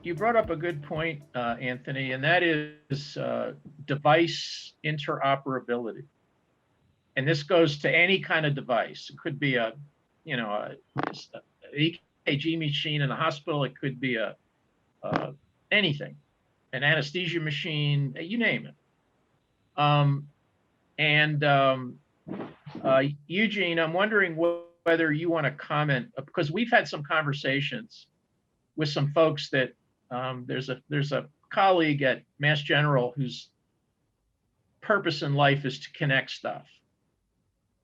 you brought up a good point, Anthony, and that is device interoperability. And this goes to any kind of device. It could be a EKG machine in the hospital. It could be anything, an anesthesia machine, you name it. And Eugene, I'm wondering whether you want to comment, because we've had some conversations with some folks that there's a colleague at Mass General whose purpose in life is to connect stuff.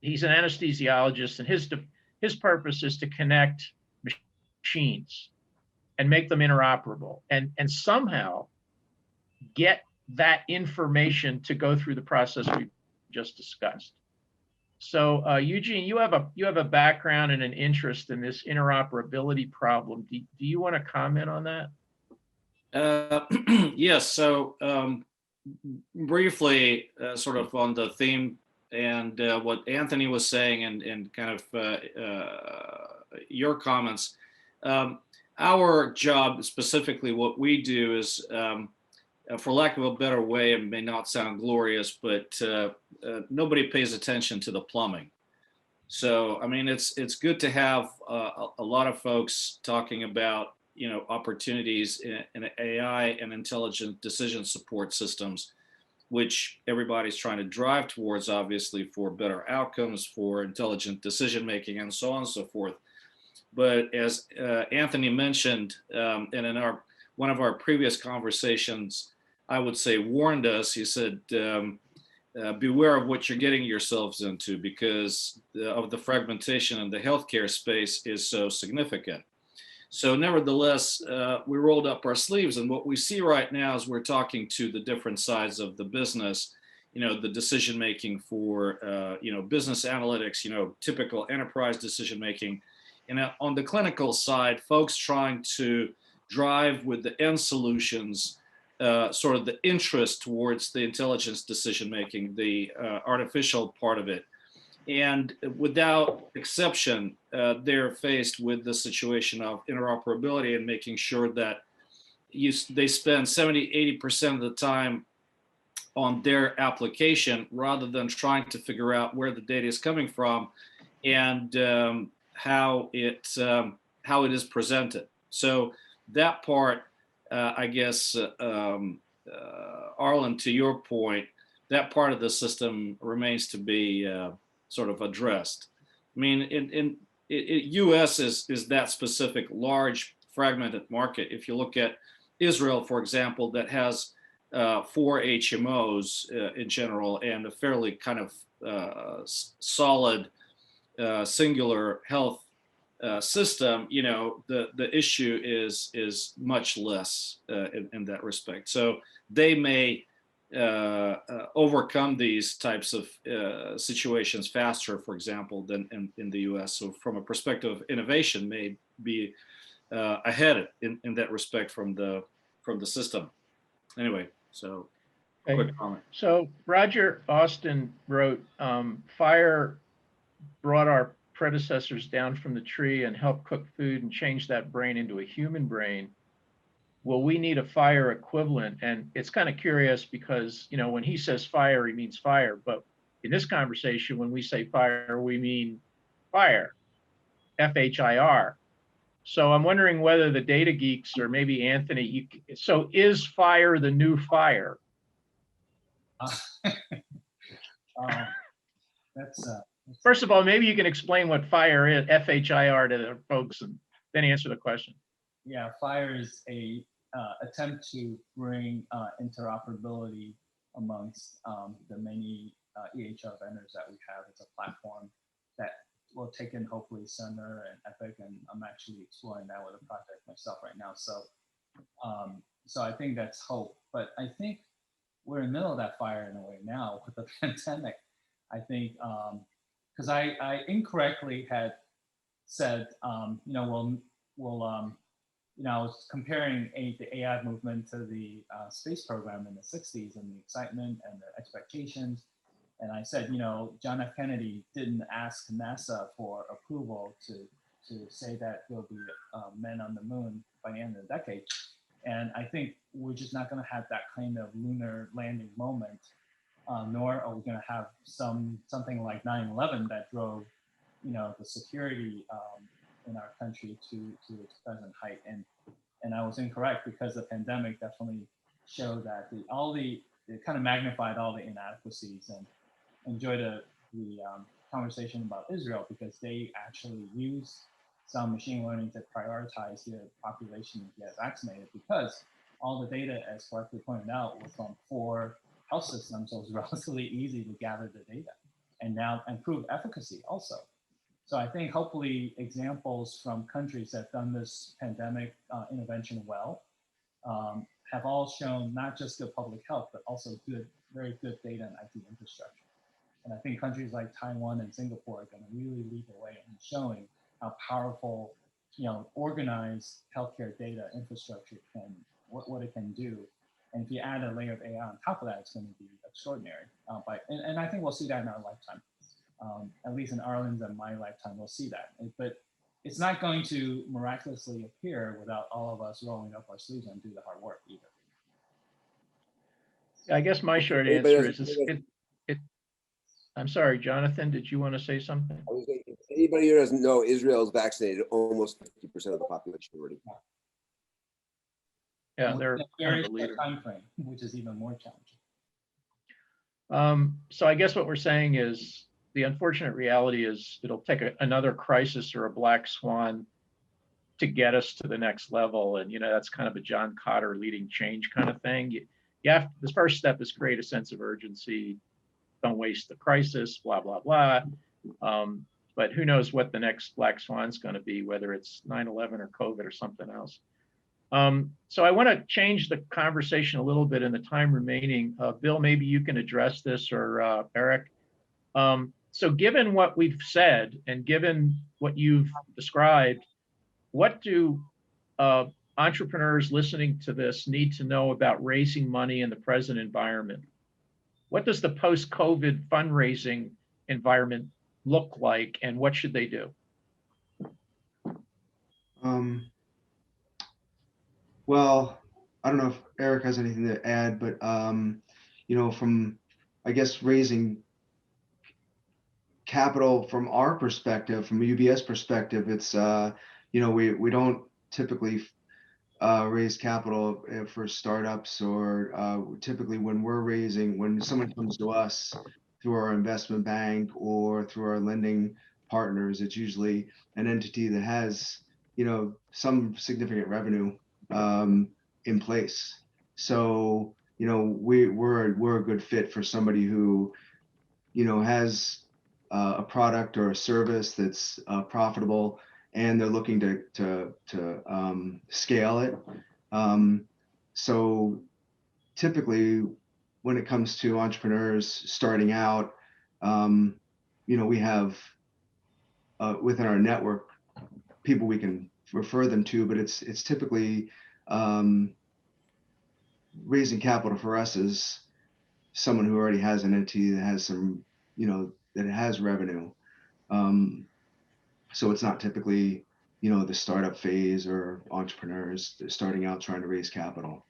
He's an anesthesiologist, and his purpose is to connect machines and make them interoperable, and somehow get that information to go through the process we just discussed. So Eugene, you have a background and an interest in this interoperability problem. Do you want to comment on that? Yes. So briefly, sort of on the theme and what Anthony was saying, and kind of your comments. Our job, specifically, what we do is, for lack of a better way, it may not sound glorious, but nobody pays attention to the plumbing. So, I mean, it's good to have a lot of folks talking about, opportunities in AI and intelligent decision support systems, which everybody's trying to drive towards, obviously, for better outcomes, for intelligent decision making, and so on and so forth. But as Anthony mentioned, and in one of our previous conversations, I would say warned us. He said, beware of what you're getting yourselves into, because of the fragmentation in the healthcare space is so significant. So nevertheless, we rolled up our sleeves, and what we see right now is we're talking to the different sides of the business, the decision making for, business analytics, typical enterprise decision making. And on the clinical side, folks trying to drive with the end solutions, sort of the interest towards the intelligence decision making, the artificial part of it. And without exception, they're faced with the situation of interoperability and making sure that they spend 70-80% of the time on their application, rather than trying to figure out where the data is coming from and how it is presented. So that part, I guess, Arlen, to your point, that part of the system remains to be sort of addressed. I mean, in U.S. is that specific large fragmented market. If you look at Israel, for example, that has 4 HMOs in general, and a fairly kind of solid singular health system, the issue is much less in that respect. So they may overcome these types of situations faster, for example, than in the US. So from a perspective of innovation, may be ahead in that respect from the system. Anyway, so quick comment. So Roger Austin wrote, fire brought our predecessors down from the tree and helped cook food and change that brain into a human brain. Will we need a fire equivalent? And it's kind of curious because, when he says fire, he means fire. But in this conversation, when we say fire, we mean fire, FHIR. So I'm wondering whether the data geeks, or maybe Anthony, so is fire the new fire? First of all, maybe you can explain what fire is, FHIR, to the folks, and then answer the question. Yeah, fire is a attempt to bring interoperability amongst the many EHR vendors that we have. It's a platform that will take in hopefully Cerner and Epic, and I'm actually exploring that with a project myself right now. So, so I think that's hope, but I think we're in the middle of that fire in a way now with the pandemic. I think because I incorrectly had said, I was comparing the AI movement to the space program in the 60s and the excitement and the expectations. And I said, John F. Kennedy didn't ask NASA for approval to say that there'll be men on the moon by the end of the decade. just not going to have that kind of lunar landing moment, nor are we going to have something like 9/11 that drove, the security in our country to its present height. And I was incorrect, because the pandemic definitely showed that it kind of magnified all the inadequacies. And enjoyed the conversation about Israel, because they actually used some machine learning to prioritize their population to get vaccinated, because all the data, as correctly pointed out, was from 4 health systems, so it was relatively easy to gather the data and now improve efficacy also. So I think hopefully examples from countries that have done this pandemic intervention well have all shown not just good public health, but also very good data and IT infrastructure. And I think countries like Taiwan and Singapore are going to really lead the way in showing how powerful, organized healthcare data infrastructure what it can do. And if you add a layer of AI on top of that, it's going to be extraordinary. And I think we'll see that in our lifetime. At least in Arlen's and my lifetime, we'll see that. But it's not going to miraculously appear without all of us rolling up our sleeves and do the hard work either. I guess my short answer is I'm sorry, Jonathan, did you want to say something? I was thinking, anybody who doesn't know, Israel is vaccinated almost 50% of the population already. Yeah, they're very short time frame, which is even more challenging. So I guess what we're saying is the unfortunate reality is it'll take another crisis or a black swan to get us to the next level. And, that's kind of a John Cotter leading change kind of thing. The first step is create a sense of urgency. Don't waste the crisis, blah, blah, blah. But who knows what the next black swan's going to be, whether it's 9/11 or COVID or something else. So I want to change the conversation a little bit in the time remaining. Bill, maybe you can address this, or Eric. So given what we've said and given what you've described, what do entrepreneurs listening to this need to know about raising money in the present environment? What does the post-COVID fundraising environment look like, and what should they do? Well, I don't know if Eric has anything to add, but from, I guess, raising capital from our perspective, from a UBS perspective, it's we don't typically raise capital for startups, or typically when someone comes to us through our investment bank or through our lending partners, it's usually an entity that has some significant revenue in place. So we're a good fit for somebody who has a product or a service that's profitable, and they're looking to scale it. So typically, when it comes to entrepreneurs starting out, we have within our network people we can refer them to, but it's typically raising capital for us is someone who already has an entity that has some, that has revenue. So it's not typically, the startup phase or entrepreneurs starting out trying to raise capital.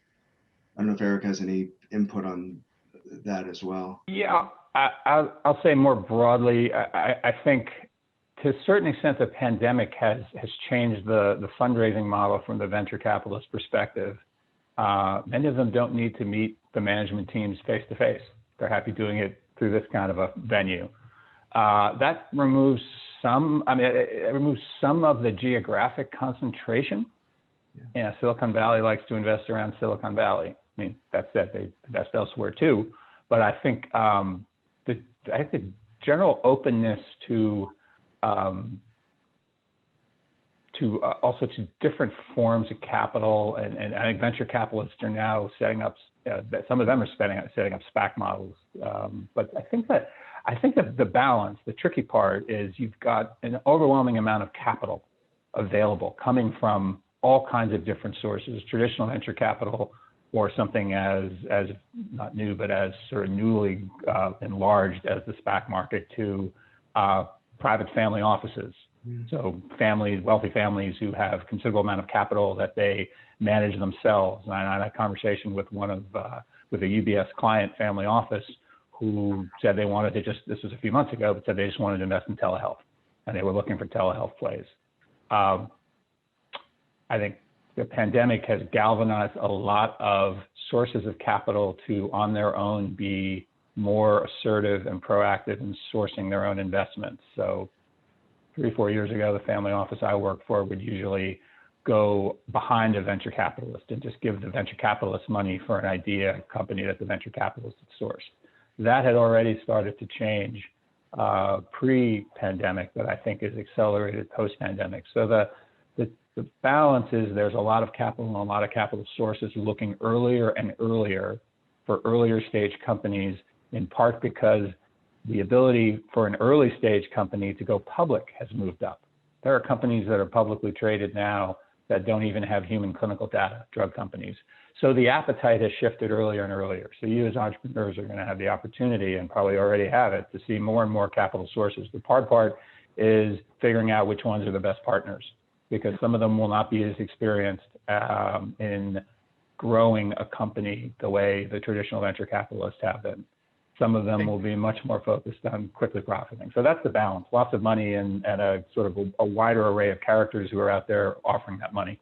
I don't know if Eric has any input on that as well. Yeah, I'll say more broadly, I think to a certain extent, the pandemic has changed the fundraising model from the venture capitalist perspective. Many of them don't need to meet the management teams face to face. They're happy doing it through this kind of a venue. That removes it removes some of the geographic concentration. Yeah, Silicon Valley likes to invest around Silicon Valley. I mean, that said, they invest elsewhere too. But I think the general openness to also to different forms of capital, and I think venture capitalists are now setting up. Some of them are setting up SPAC models. But I think that the balance, the tricky part is you've got an overwhelming amount of capital available coming from all kinds of different sources, traditional venture capital, or something as not new, but as sort of newly enlarged as the SPAC market, to private family offices So families, wealthy families who have considerable amount of capital that they manage themselves. And I had a conversation with with a UBS client family office who said they wanted to this was a few months ago, but said they just wanted to invest in telehealth and they were looking for telehealth plays. I think the pandemic has galvanized a lot of sources of capital to, on their own, be more assertive and proactive in sourcing their own investments. So 3 or 4 years ago, the family office I worked for would usually go behind a venture capitalist and just give the venture capitalist money for an idea, a company that the venture capitalist had sourced. That had already started to change pre-pandemic, but I think is accelerated post-pandemic. So the balance is there's a lot of capital and a lot of capital sources looking earlier and earlier for earlier stage companies, in part because the ability for an early stage company to go public has moved up. There are companies that are publicly traded now that don't even have human clinical data, drug companies. So the appetite has shifted earlier and earlier. So you as entrepreneurs are going to have the opportunity, and probably already have it, to see more and more capital sources. The hard part is figuring out which ones are the best partners, because some of them will not be as experienced in growing a company the way the traditional venture capitalists have been. Some of them will be much more focused on quickly profiting. So that's the balance. Lots of money and a sort of a wider array of characters who are out there offering that money.